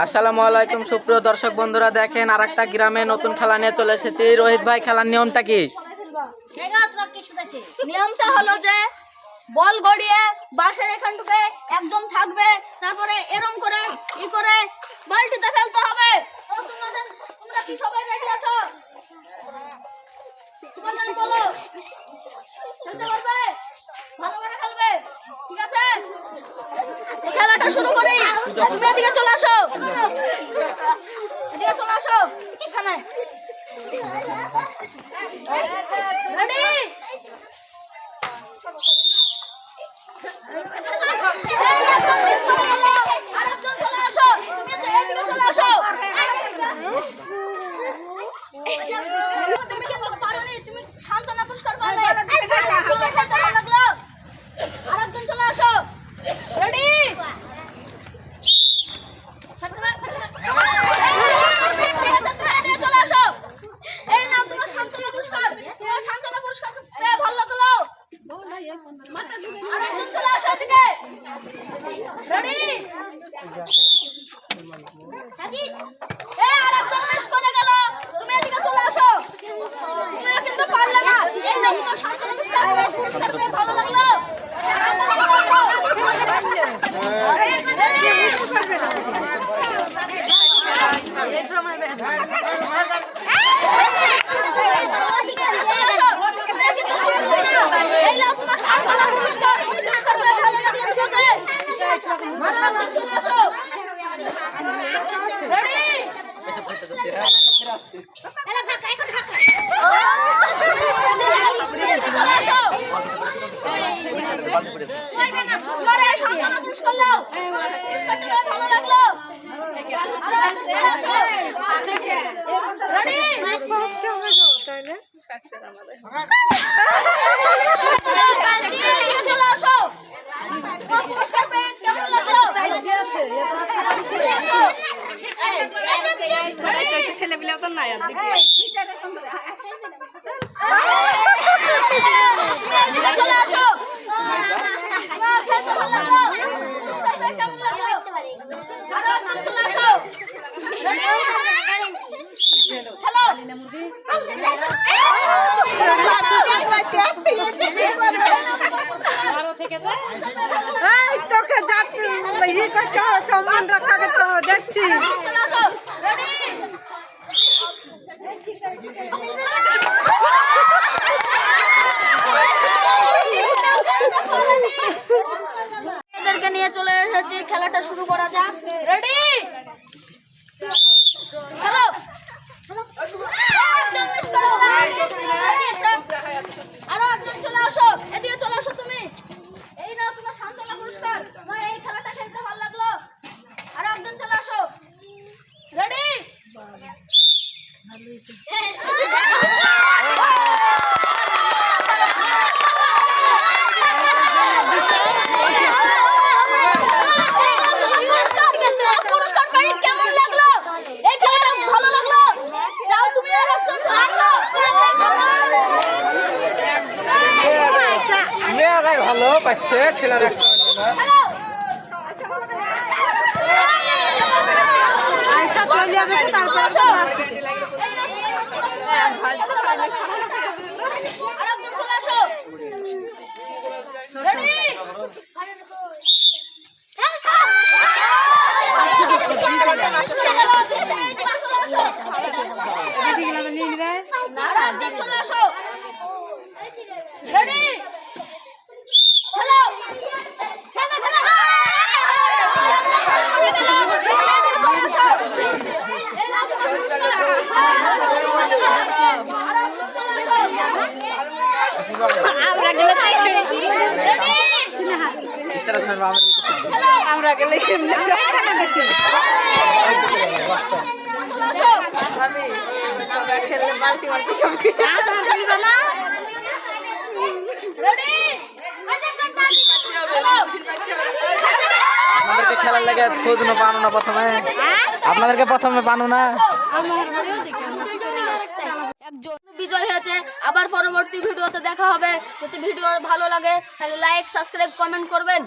আসসালামু আলাইকুম সুপ্রিয় দর্শক বন্ধুরা, দেখেন আরেকটা গ্রামে নতুন খেলা নিয়ে চলে এসেছি। রোহিত ভাই, খেলার নিয়মটা কি? নিয়মটা হলো যে বল গড়িয়ে বাঁশের এখানটুকে একজন থাকবে, তারপরে এরম করে বালতিতে ফেলতে হবে। তোমরা কি সবাই রেডি আছো? বলো, খেলতে পারবে? ভালো করে খেলবে, ঠিক আছে? খেলাটা শুরু করি। তুমি এদিকে চলে আসো, এদিকে চলে আসো এখানে। রেডি? আরেকজন চলে আসো, তুমি এদিকে চলে আসো। তুমি কিন্তু পারোনি, তুমি সান্ত্বনা পুরস্কার পালে। লাগলো। আরেকজন চলে আসো। রেডি? চলে আসো। এই নাও তোমার সান্ত্বনা পুরস্কার। তোমার সান্ত্বনা পুরস্কার ভালো লাগলো। আরেকজন চলে আসো এদিকে। রেডি? আরেকজন মিস করে গেল, তুমি এদিকে চলে আসো। তুমি কিন্তু পারলে না। এই নাও তোমার সান্ত্বনা পুরস্কার ভালো লাগলো। ছেলেপিলা তো নাই চলে আসো। চলে আসো। হ্যালো, তোকে যাচ্ছি সম্মান রক্ষা করতে হবে, দেখছি। চলে আসো। এদেরকে নিয়ে চলে এসেছি, খেলাটা শুরু করা যাক। রেডি? হ্যালো, আরো একজন চলে আসো, এদিকে চলে আসো তুমি। এই নাও তোমার সান্ত্বনা পুরস্কার। তোমার এই খেলাটা খেলতে ভালো লাগলো। আরো একজন চলে আসো। রেডি? পুরস্কার পাই, কেমন লাগলো? এই খেলাটা ভালো লাগলো? যাও তুমি আর একজন চলে আসো। মেয়েরাই ভালো পাচ্ছে, ছেলেরা হ্যালো, আয়সা চলে যাবে, তারপর আরেকজন চলে আসো। রেডি? আরেকজন চলে আসো। রেডি? হ্যালো, আমরা গেলে আমরা খেললে বালতি বালতি সব খেলবে না। আপনাদেরকে খেলার লেগে খোঁজ না পানো না, আপনাদেরকে প্রথমে পানো না। একজন বিজয় হয়েছে। আবার পরবর্তী ভিডিওতে দেখা হবে। যদি ভিডিও ভালো লাগে তাহলে লাইক, সাবস্ক্রাইব, কমেন্ট করবেন।